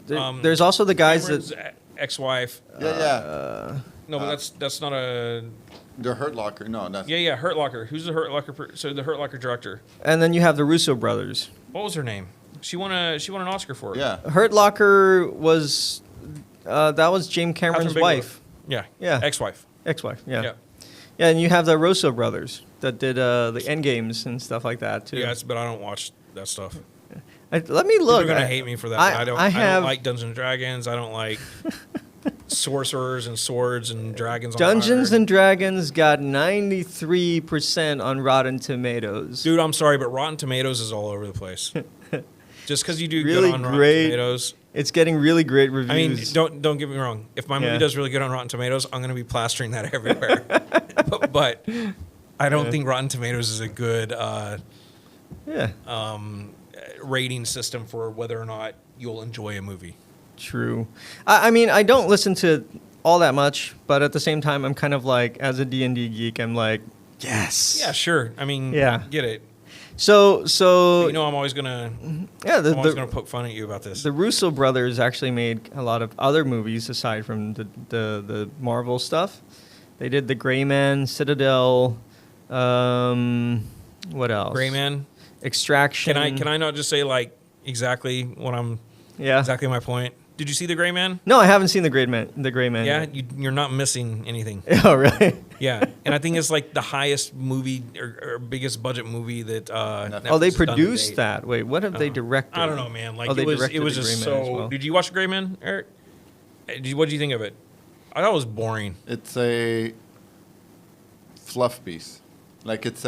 There's also the guys Cameron's that ex-wife. Yeah, No, but that's not a. The Hurt Locker. No, that's Yeah, Hurt Locker. Who's the Hurt Locker? So the Hurt Locker director. and then you have the Russo brothers. What was her name? She won an Oscar for it. yeah. Hurt Locker was that was James Cameron's Catherine Bigelow. wife, Yeah. Yeah. Ex-wife. ex-wife. Yeah. Yeah. Yeah, and you have the Russo brothers that did the End Games and stuff like that too. Yes, but I don't watch that stuff. Let me look. People are gonna hate me for that. I don't like Dungeons and Dragons. I don't like sorcerers and swords and dragons. Dungeons on fire. and Dragons got 93% on Rotten Tomatoes. Dude, I'm sorry, but Rotten Tomatoes is all over the place. Just because you do Really good on Rotten great Tomatoes. It's getting really great I mean, reviews. don't get me wrong. If my movie Yeah. does really good on Rotten Tomatoes, I'm going to be plastering that everywhere. but I don't think Rotten Tomatoes is a good Yeah, rating system for whether or not you'll enjoy a movie. true. I mean, I don't listen to all that much, but at the same time, I'm kind of like, as a D&D geek, I'm like, yes. Yeah, sure. I mean, Yeah. get it. So But you know, I'm always gonna poke fun at you about this. the Russo brothers actually made a lot of other movies aside from the Marvel stuff. They did The Gray Man, Citadel, what else? Gray Man. Extraction. Can I not just say like exactly what I'm Yeah. exactly my point? Did you see The Gray Man? No, I haven't seen The Gray Man. The Gray Man. Yeah, yet. you're not missing anything. Oh, right. Yeah, and I think it's like the highest movie or biggest budget movie that. Netflix Oh, they has done to produced date. that. Wait, what have they directed? I don't know, man. Like Oh, they it was directed The just Gray Man as so. well. Did you watch The Gray Man, Eric? What did you think of it? I thought it was boring. It's a fluff piece. Like it's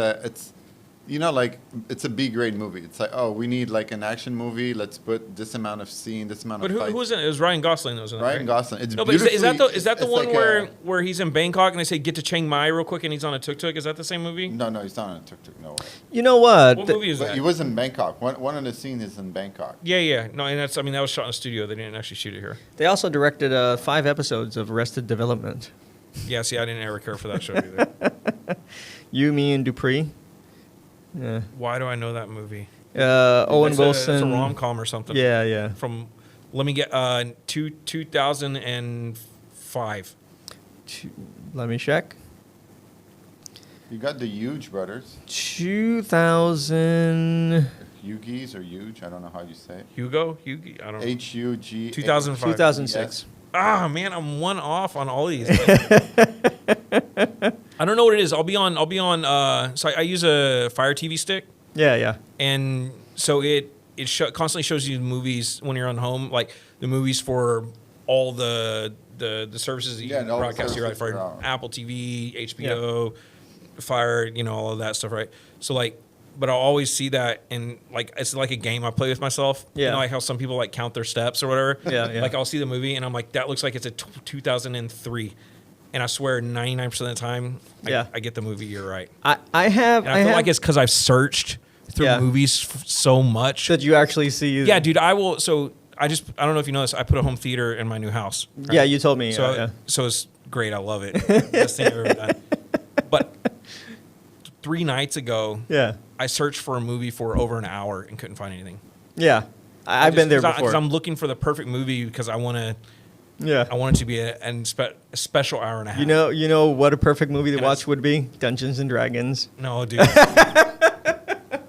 You know, like it's a B grade movie. It's like, oh, we need like an action movie. Let's put this amount of scene, this amount But of who fights. was in it? It was Ryan Gosling that was in it. Ryan right? Gosling. It's No, but is that the it's one like where he's in Bangkok and they say get to Chiang Mai real quick and he's on a tuk-tuk? Is that the same movie? No, he's not on a tuk-tuk. No way. You know what? What movie is But that? he was in Bangkok. One of the scenes is in Bangkok. Yeah. No, and that was shot in a studio. They didn't actually shoot it here. They also directed 5 episodes of Arrested Development. Yeah, see, I didn't ever care for that show either. You, Me, and Dupree. Yeah. Why do I know that movie? Owen It's Wilson. a rom-com or something. Yeah. From, let me get, 2005. Let me check. You got the Huge brothers. 2000. Huggies or Huge. I don't know how you say it. Hugo? I don't know. H-U-G. 2005. 2006. Ah, man, I'm one off on all these. I don't know what it is. I'll be on, so I use a Fire TV stick. Yeah. And so it constantly shows you movies when you're on home, like the movies for all the services that you Yeah, all the broadcast here, right? services For are on. Apple TV, HBO, Fire, all of that stuff, right? So like, but I'll always see that, and like it's like a game I play with myself. Yeah. Like how some people like count their steps or whatever. Yeah. Like I'll see the movie and I'm like, that looks like it's a 2003. And I swear 99% of the time, I get the movie year right. I And I feel like it's because I've searched through Yeah. movies so much. that you actually see. Yeah, dude, I will. So I don't know if you know this. I put a home theater in my new house. right? Yeah, you told me. So, yeah. so it's great. I love it. Best thing I've ever done. But 3 nights ago, Yeah. I searched for a movie for over an hour and couldn't find anything. Yeah. I've been there before. Because I'm looking for the perfect movie because I want it to be a special hour and a half. You know what a perfect movie to And watch would be? Dungeons and Dragons. No, dude.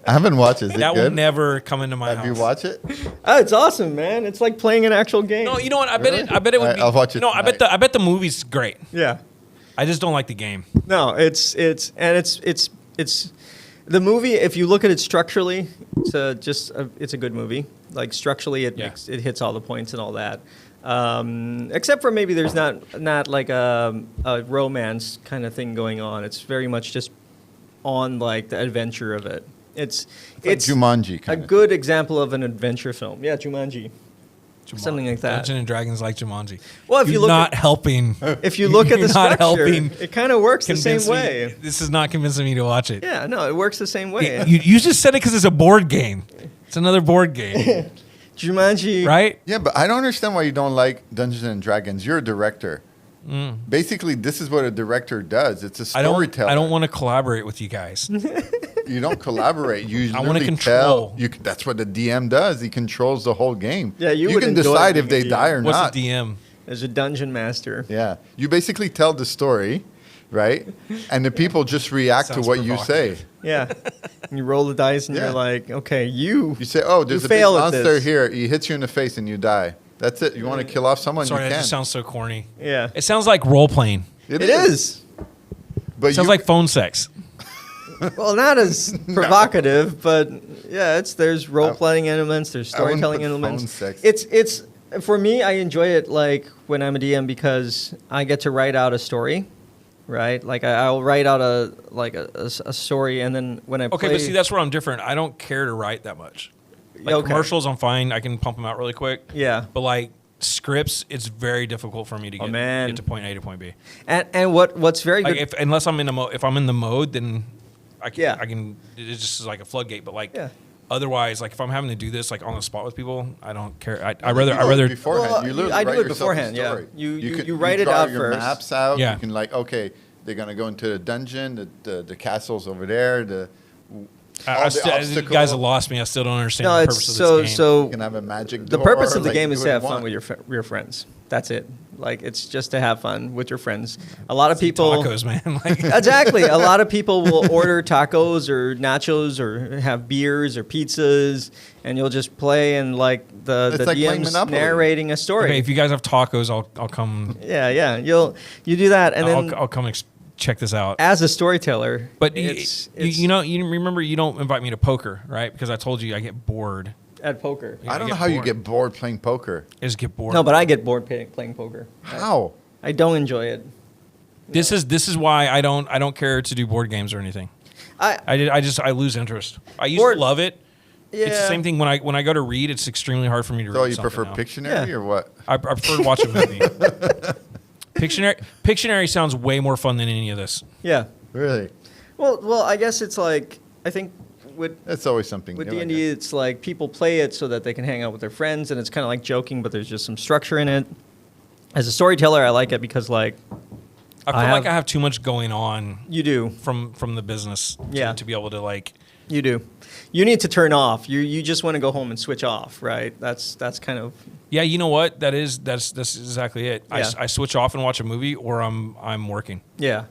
I haven't watched it. Is it That good? will never come into my Have house. you watched it? Oh, it's awesome, man. It's like playing an actual game. No, you know what? I bet it would Alright, be. I'll watch it No, tonight. I bet the movie's great. Yeah. I just don't like the game. No, it's the movie. If you look at it structurally, it's a good movie. Like structurally, it hits all the points and all that. Except for maybe there's not like a romance kind of thing going on. It's very much just on like the adventure of it. It's like Jumanji a kinda. good example of an adventure film. Yeah, Jumanji. Something like that. Dungeons and Dragons like Jumanji. Well, if You're you look not at- helping. If you look at the You're not structure, helping it kind of works the same convince me- way. This is not convincing me to watch it. Yeah, no, it works the same way. You just said it because it's a board game. It's another board game, Jumanji, right? Yeah, but I don't understand why you don't like Dungeons and Dragons. You're a director. Basically, this is what a director does. It's a storyteller. I don't want to collaborate with you guys. You don't collaborate. You I wanna literally control. tell. That's what the DM does. He controls the whole game. Yeah, you would can enjoy decide if being they a die or What's not. the DM? As a dungeon master. Yeah, you basically tell the story, right? And the people just react to Sounds what you say. provocative. Yeah. And you roll the dice and Yeah. you're like, okay, you. You say, "Oh, there's You a big fail at monster this. here. He hits you in the face and you die." That's it. You want to kill off someone? Sorry, you that can. just sounds so corny. Yeah. It sounds like role playing. It is. But It sounds you, like phone sex. Well, not as provocative, but yeah, there's role playing elements, there's I wouldn't storytelling put phone elements. sex. It's for me, I enjoy it like when I'm a DM because I get to write out a story, right? Like I'll write out a story, and then when I Okay, play, but see, that's where I'm different. I don't care to write that much. Like Okay. commercials, I'm fine. I can pump them out really quick. Yeah. But like scripts, it's very difficult for me to man. get to point A to point B. and what's very Like good. unless I'm in if I'm in the mode, then I can. Yeah. I can. It's just like a floodgate. But like. Yeah. Otherwise, like if I'm having to do this like on the spot with people, I don't care. I You rather do it beforehand. beforehand. You literally I do write it yourself beforehand, a yeah. story. You write it draw out your first. maps out. Yeah. You can like, okay, they're gonna go into the dungeon. The castle's over there. All the You obstacles. guys have lost me. I still don't understand No, the it's purpose of so this game. so. You can have a magic The door, purpose of the like, game do is what to you have fun want. with your friends. That's it. Like it's just to have fun with your friends. A lot of people Tacos, man. Like, Exactly. A lot of people will order tacos or nachos or have beers or pizzas, and you'll just play and like the It's like playing DM's Monopoly. narrating a story. okay, if you guys have tacos, I'll come. Yeah. You do that, and then I'll come check this out. as a storyteller, But it's you remember you don't invite me to poker, right? Because I told you I get bored. at poker. I don't get know how you bored. get bored playing poker. I just get bored. No, but I get bored playing poker. How? I don't enjoy it. This is why I don't care to do board games or anything. I lose interest. I used to love it. Yeah. It's the same thing when I go to read. It's extremely hard for me to read. So you something prefer now. Pictionary or what? I prefer to watch a movie. Pictionary sounds way more fun than any of this. Yeah. Really? Well, I guess it's like, I think with It's always something with new, I D&D, guess. it's like people play it so that they can hang out with their friends, and it's kind of like joking, but there's just some structure in it. As a storyteller, I like it because like I feel like I have too much going on you do. from the business to be able to like. You do. You need to turn off. You just want to go home and switch off, right? That's kind of Yeah, you know what? That's exactly it. Yeah. I switch off and watch a movie, or I'm working. yeah.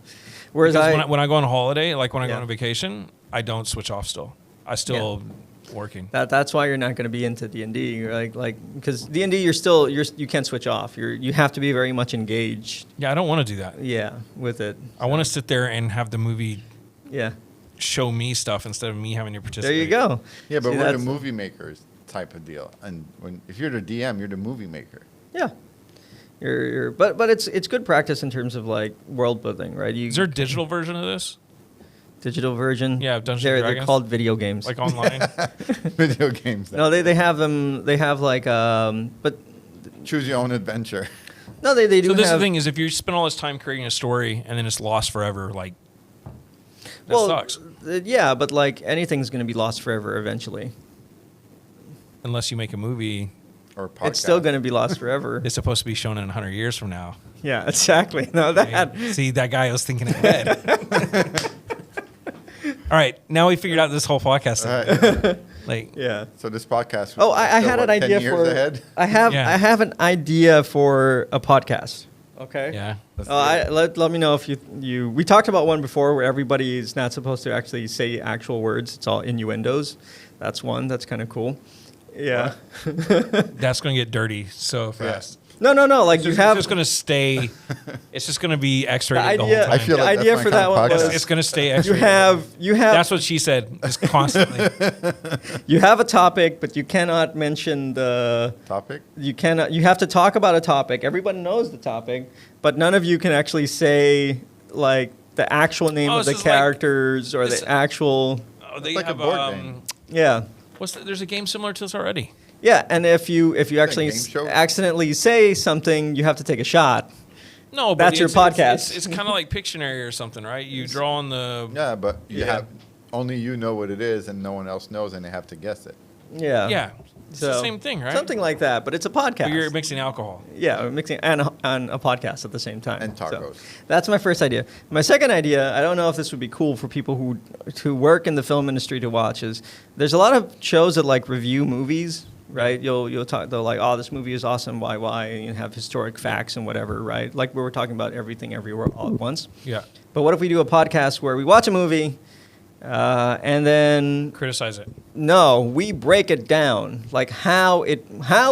Whereas Because when I go on holiday, like when I go Yeah. on a vacation, I don't switch off. Still, I still working. that's why you're not going to be into D&D. You're like because D&D you can't switch off. You have to be very much engaged. Yeah, I don't want to do that. Yeah, with it. I want to sit there and have the movie Yeah. show me stuff instead of me having to participate. There you go. Yeah, but See, we're the that's- movie makers type of deal. And if you're the DM, you're the movie maker. Yeah. But it's good practice in terms of like world building, right? Is there a digital version of this, digital version? Yeah, Dungeons and They're Dragons? called video games. like online? Video games. no, they have them. They have like but Choose your own adventure. no, they do So this is have. the thing: is if you spend all this time creating a story and then it's lost forever, like that well, sucks. Yeah, but like anything's going to be lost forever eventually. Unless you make a movie, Or podcast. It's still going to be lost forever. it's supposed to be shown in 100 years from now. Yeah, exactly. No, that. See, that guy was thinking ahead. All right, now we figured out this whole podcast thing. All right. Like, Yeah. So this podcast. Oh, I still, had what, an 10 idea years for. ahead? I have Yeah. I have an idea for a podcast. Okay. yeah. Let's do it. Let me know if you. We talked about one before where everybody is not supposed to actually say actual words. It's all innuendos. That's one. That's kind of cool. Yeah. That's going to get dirty so fast. No. Like It's you just, have. it's just going to stay. It's just going to be X-rated the, idea- whole time. I feel the like idea that's for my that kind one of was- podcast. It's going to stay you X-rated. have. That's what she said. Just constantly. You have a topic, but you cannot mention the. Topic? You cannot. You have to talk about a topic. Everybody knows the topic, but none of you can actually say like the actual name Oh, of this the is like- characters or this- the actual. Oh, they like a have board game. Yeah. there's a game similar to this already. Yeah, and if you actually game show? accidentally say something, you have to take a shot. No, but That's your podcast. It's kind of like Pictionary or something, right? You draw on the. Yeah, but you Yeah. have only you know what it is, and no one else knows, and they have to guess it. Yeah. Yeah, it's the same thing, right? Something like that, but it's a podcast. But you're mixing alcohol. Yeah, we're mixing and a podcast at the same time. And tacos. That's my first idea. My second idea, I don't know if this would be cool for people who work in the film industry to watch, is there's a lot of shows that like review movies, right? You'll talk, they're like, oh, this movie is awesome, why, and you have historic facts and whatever, right? Like we were talking about everything everywhere all at once. Yeah, But what if we do a podcast where we watch a movie and then criticize it. no, we break it down, like how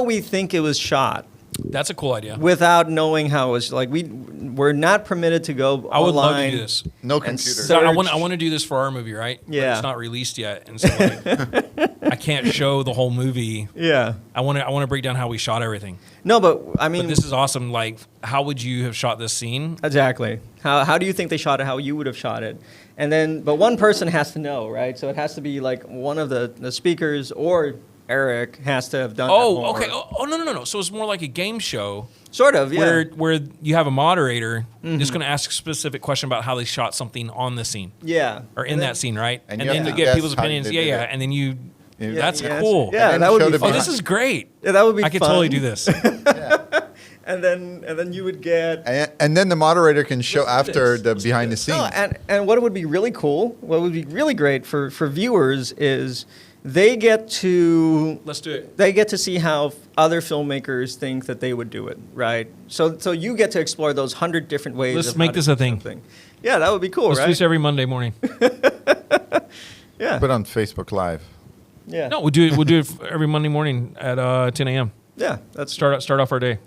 we think it was shot. That's a cool idea. Without knowing how it was, like we're not permitted to go I would love to online. do this. No And computers. so- So I Search. want to do this for our movie, right? But Yeah. it's not released yet, and so like, I can't show the whole movie. Yeah. I want to break down how we shot everything. No, but I mean, But this is awesome. Like, how would you have shot this scene? exactly. How do you think they shot it? How you would have shot it? And then, but one person has to know, right? So it has to be like one of the speakers or Eric has to have done. that Oh, homework. okay. Oh, no. So it's more like a game show Sort of, yeah. where you have a moderator that's going to ask a specific question about how they shot something on the scene Yeah. or in And that scene, right? And And you then have you to get guess people's how opinions. they Yeah, did yeah. it. And then you. Yeah, That's yes. cool. Yeah, And that then would show be the fun. Oh, this is great. Yeah, that would be I could fun. totally do this. And then you would get. And then the moderator can show Let's do after this. the behind the scenes. No, and what would be really cool, what would be really great for viewers is they get to Let's do it. they get to see how other filmmakers think that they would do it, right? So you get to explore those 100 different ways. Let's of make how to this do a thing. something. Yeah, that would be cool, Let's do right? this every Monday morning. Yeah, Put on Facebook Live. yeah, No, we'll do it every Monday morning at 10 a.m. yeah. That's Start off our day.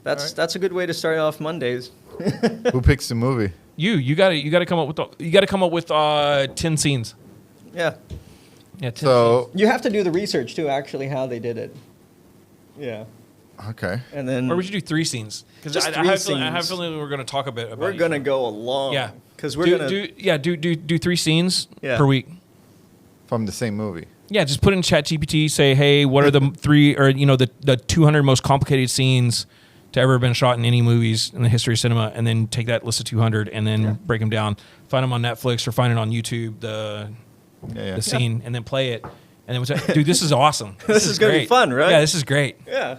that's a good way to start off Mondays. Who picks the movie? You got to come up with 10 scenes. Yeah, Yeah, 10 So, you have to do the research too, actually, how they did it. Yeah, okay. and then Or would you do 3 scenes? Because Just I three have a feeling scenes. we're going to talk a bit about we're each gonna one. go along. Yeah. because we're gonna. Do 3 scenes Yeah. per week. From the same movie. Yeah, just put in ChatGPT. Say, hey, what are the 3 or the 200 most complicated scenes to ever have been shot in any movies in the history of cinema, and then take that list of 200 and then break them down. Find them on Netflix or find it on YouTube. The scene and then play it. And then dude, this is awesome. This is gonna be fun, right? Yeah, this is great. Yeah,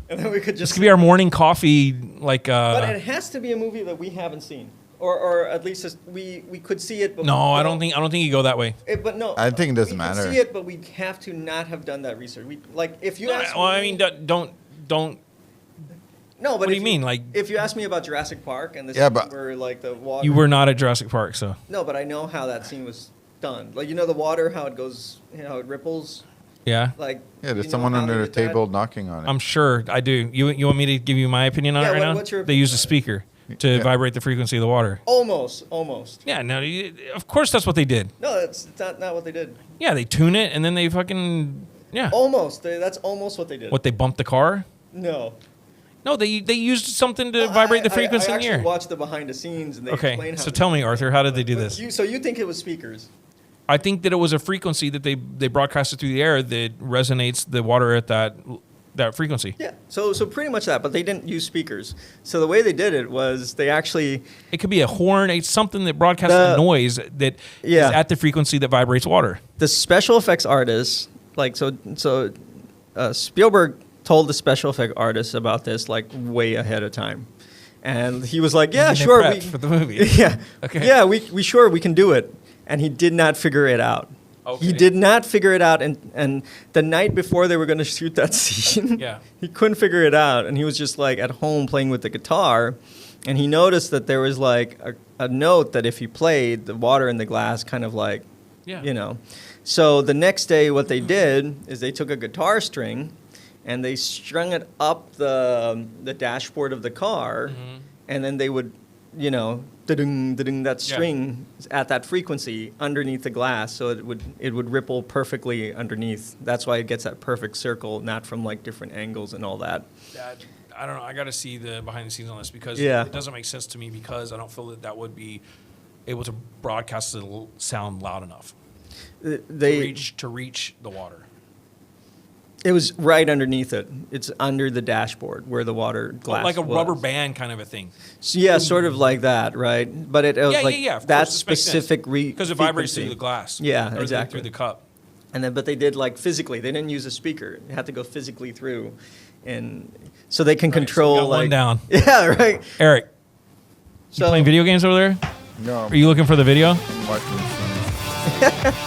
and then we could This just. could be our morning coffee, like. But it has to be a movie that we haven't seen, or at least we could see it. But No, I don't think you go that way. But no, I think it doesn't we could matter. See it, but we have to not have done that research. We like if you ask. Well, I me- mean, don't. No, but What do if you mean? Like, if you ask me about Jurassic Park and this Yeah, is but- where like the water. you were not at Jurassic Park, so. No, but I know how that scene was done. Like the water, how it goes, how it ripples. Yeah, Like Yeah, there's you know someone how under they the did that? table knocking on it. I'm sure I do. You want me to give you my opinion on Yeah, it right now? what's your They use a opinion? speaker to vibrate the frequency of the water. Almost. Yeah, no, of course that's what they did. No, that's not what they did. Yeah, they tune it and then they fucking Almost. That's almost what they did. What, they bumped the car? No. No, they used something to vibrate the frequency I in the actually air. watched the behind the scenes and they explain Okay, how. so they tell did me, it. Arthur, how did they do But this? So you think it was speakers? I think that it was a frequency that they broadcasted through the air that resonates the water at that frequency. Yeah. So pretty much that, but they didn't use speakers. So the way they did it was they actually. It could be a horn, it's something that broadcasts a noise that is at the frequency that vibrates water. The special effects artists, Spielberg told the special effect artists about this like way ahead of time, and he was like, "Yeah, And they sure, prepped for the movie. yeah, Okay. yeah, we sure we can do it," and he did not figure it out. Okay. He did not figure it out, and the night before they were going to shoot that scene, Yeah. he couldn't figure it out, and he was just like at home playing with the guitar, and he noticed that there was like a note that if he played, the water in the glass kind of like, Yeah. you know. So the next day, what they did is they took a guitar string, and they strung it up the dashboard of the car, Mm-hmm. and then they would, you know, da-ding, da-ding, that Yeah. string at that frequency underneath the glass, so it would ripple perfectly underneath. That's why it gets that perfect circle, not from like different angles and all that. I don't know. I got to see the behind the scenes on this because Yeah. it doesn't make sense to me because I don't feel that would be able to broadcast the sound loud enough They to reach the water. It was right underneath it. It's under the dashboard where the water glass Like a was. rubber band kind of a thing. So, yeah, sort of like that, right? But it was like Of that course, this makes sense. specific Because it vibrates through frequency. the glass. Yeah, or exactly. Through the cup. And then, but they did like physically. They didn't use a speaker. It had to go physically through, and so they can Right, so control you got one like down. Yeah, right. Eric, you So playing video games over there? No, Are you looking for the video? I'm watching the scenes.